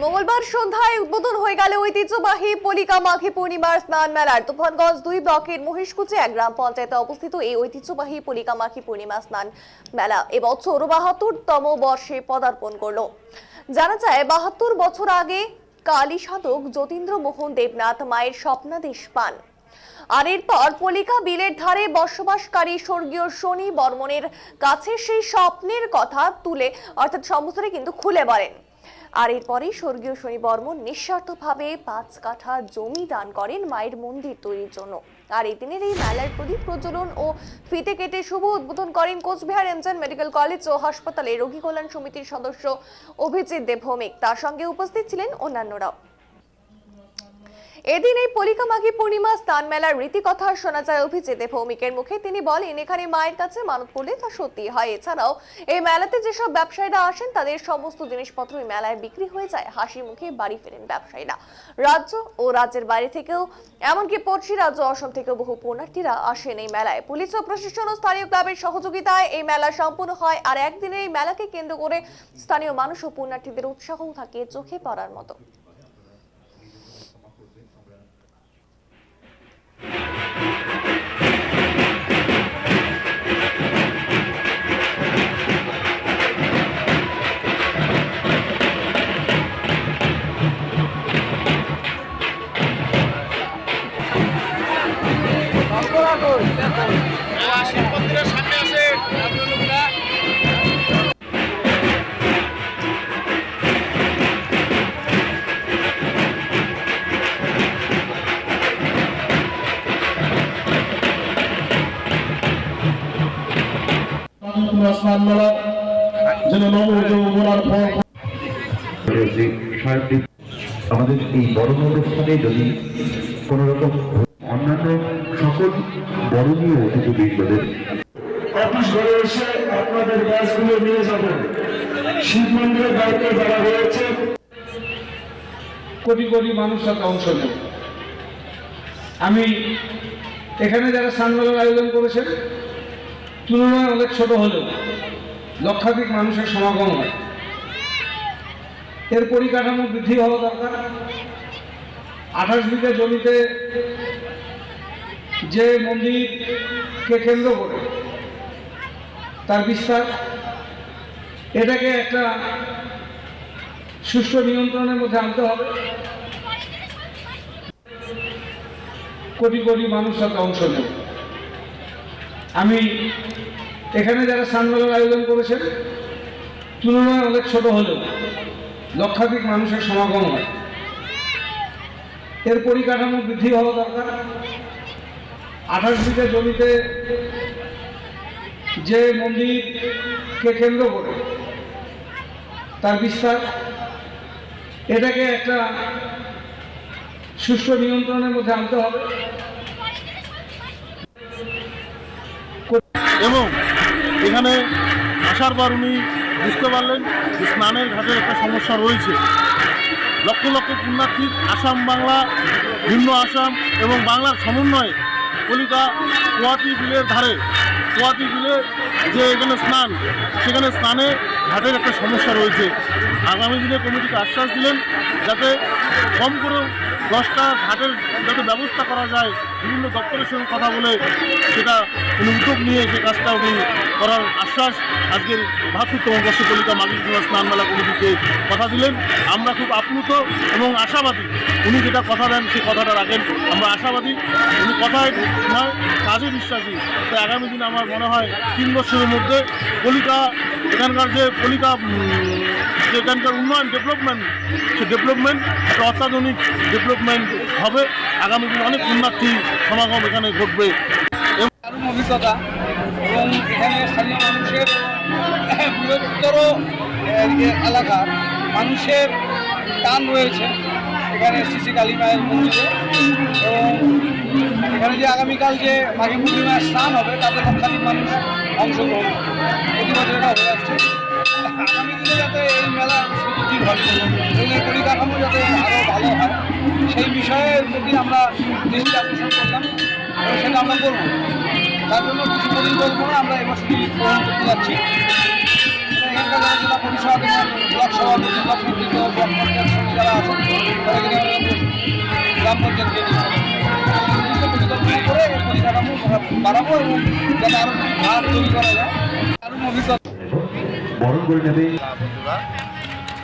মঙ্গলবার সন্ধ্যায় উদ্বোধন হয়ে গেল ঐতিহ্যবাহী পলিকা মাঘী পূর্ণিমার স্নান মেলার। তুফানগঞ্জ 2 ব্লকের মহিষকুচি এক গ্রাম পঞ্চায়েতে অবস্থিত এই ঐতিহ্যবাহী পলিকা মাঘী পূর্ণিমা স্নান মেলা এবছর ৭২তম বর্ষে পদার্পণ করলো। জানা যায় ৭২ বছর আগে কালী সাধক যতীন্দ্র মোহন দেবনাথ মায়ের স্বপ্নাদেশ পান। আর এরপর পলিকা বিলের ধারে বসবাসকারী স্বর্গীয় শনি বর্মনের কাছে সেই স্বপ্নের কথা তুলে অর্থাৎ সমস্তটাই কিন্তু খুলে বলেন। আর এরপরেই স্বর্গীয় শনি বর্মন নিঃস্বার্থভাবে 5 কাঠা জমি দান করেন মায়ের মন্দির তৈরির জন্য। আর এই দিনের এই মেলার প্রদীপ প্রজ্বলন ও ফিতে কেটে শুভ উদ্বোধন করেন কোচবিহার এমজেন মেডিকেল কলেজ ও হাসপাতালে রোগী কল্যাণ সমিতির সদস্য অভিজিৎ দেবভৌমিক। তার সঙ্গে উপস্থিত ছিলেন অন্যান্যরাও। এদিন এই পলিকা মাঘী পূর্ণিমা স্নান মেলার রীতিকথা শোনা যায় অভিজিৎ দেবভৌমিকের মুখে। তিনি বলেন, এখানে মায়ের কাছে মানত করলে তা সত্যি হয়। এছাড়াও এই মেলাতে যেসব ব্যবসায়ীরা আসেন তাদের সমস্ত জিনিসপত্র এই মেলায় বিক্রি হয়ে যায়। হাসি মুখে বাড়ি ফেরেন ব্যবসায়ীরা। রাজ্য ও রাজ্যের বাইরে থেকেও এমনকি পড়শি রাজ্য অসম থেকেও বহু পুণ্যার্থীরা আসেন এই মেলায়। পুলিশ ও প্রশাসন ও স্থানীয় ক্লাবের সহযোগিতায় এই মেলা সম্পূর্ণ হয়। আর একদিনের এই মেলাকে কেন্দ্র করে স্থানীয় মানুষ ও পুণ্যার্থীদের উৎসাহও থাকে চোখে পড়ার মতো। আমাদের এই বড় অনুষ্ঠানে যদি কোন রকম অন্যান্য সকল বরণীয় অতিথিবৃন্দদের অফিস ঘরে এসে আপনাদের গ্যাসগুলো নিয়ে যাবেন। শিব মন্দিরের দায়িত্ব যারা রয়েছে, কোটি কোটি মানুষ তাতে অংশ নেবে। আমি এখানে যারা স্নানমেলার আয়োজন করেছেন তুলনায় অনেক ছোট হলেও লক্ষাধিক মানুষের সমাগম হয়। এর পরিকাঠামো বৃদ্ধি হওয়া দরকার। 28 বিঘা জমিতে যে মন্দিরকে কেন্দ্র করে তার বিস্তার, এটাকে একটা সুষ্ঠু নিয়ন্ত্রণের মধ্যে আনতে হবে। কোটি কোটি মানুষ তাতে অংশ নেবে। আমি এখানে যারা স্নানমেলার আয়োজন করেছেন তুলনায় অনেক ছোট হলেও লক্ষাধিক মানুষের সমাগম হয়। এর পরিকাঠামো বৃদ্ধি হওয়া দরকার। 28 বিঘা জমিতে যে মন্দিরকে কেন্দ্র করে তার বিস্তার, এটাকে একটা সুষ্ঠু নিয়ন্ত্রণের মধ্যে আনতে হবে। এবং এখানে আসার পর উনি বুঝতে পারলেন যে স্নানের ঘাটের একটা সমস্যা রয়েছে। লক্ষ লক্ষ পুণ্যার্থী আসাম, বাংলা, ভিন্ন আসাম এবং বাংলার সমন্বয়ে কলিকা কোয়াতি বিলের ধারে, কোয়াতি বিলে যে এখানে স্নান, সেখানে স্নানে ঘাটের একটা সমস্যা রয়েছে। আগামী দিনে কমিটিকে আশ্বাস দিলেন যাতে কম করে 10টা ঘাটের যাতে ব্যবস্থা করা যায়, বিভিন্ন দপ্তরের সঙ্গে কথা বলে সেটা উনি উদ্যোগ নিয়ে সে কাজটা উনি করার আশ্বাস আজকের ৭২তম বর্ষে কলিকা মাঘী পূর্ণিমা স্নান মেলা কমিটিকে কথা দিলেন। আমরা খুব আপ্লুত এবং আশাবাদী। উনি যেটা কথা দেন সেই কথাটা রাখেন। আমরা আশাবাদী, উনি কথায় নয় কাজে বিশ্বাসী। তাই আগামী দিনে আমার মনে হয় 3 বছরের মধ্যে কলিকা এখানকার যে কলিকা এখানকার উন্নয়ন ডেভেলপমেন্ট, সে ডেভেলপমেন্ট একটা অত্যাধুনিক ডেভেলপমেন্ট হবে। আগামী দিনে অনেক উন্নতি সমাগম এখানে ঘটবে। দারুণ অভিজ্ঞতা এবং এখানে স্থানীয় মানুষের বৃহত্তর এলাকার মানুষের টান রয়েছে এখানে শ্রী কালী মায়ের মন্দিরে। এবং এখানে যে আগামীকাল যে মাঘী পূর্ণিমার স্নান হবে তাতে লক্ষাধিক মানুষ অংশগ্রহণ প্রতি বছর এটা হয়ে আসছে। আগামী দিনে যাতে এই মেলা বৃদ্ধি ঘটে এবং এই পরিকাঠামো যাতে আরও ভালো হয় সেই বিষয়ের প্রতি আমরা দৃষ্টি আকর্ষণ করলাম এবং সেটা আমরা করব। তার জন্য কিছু পরিকল্পনা আমরা এবছরই গ্রহণ করতে যাচ্ছি। এখানকার যারা জেলা পরিষদ এবং ব্লক সভাপতি ব্লক নেতৃত্ব ব্লক পঞ্চায়েত সমিতি যারা আছেন তারা কিন্তু গ্রাম পঞ্চায়েতকে নির্দিষ্ট পরিকল্পনা করে এই পরিকাঠামো বাড়াবো এবং যাতে আরও ভাগ তৈরি করা যায়। দারুণ অভিজ্ঞতা বরণ করে নেবে বন্ধুরা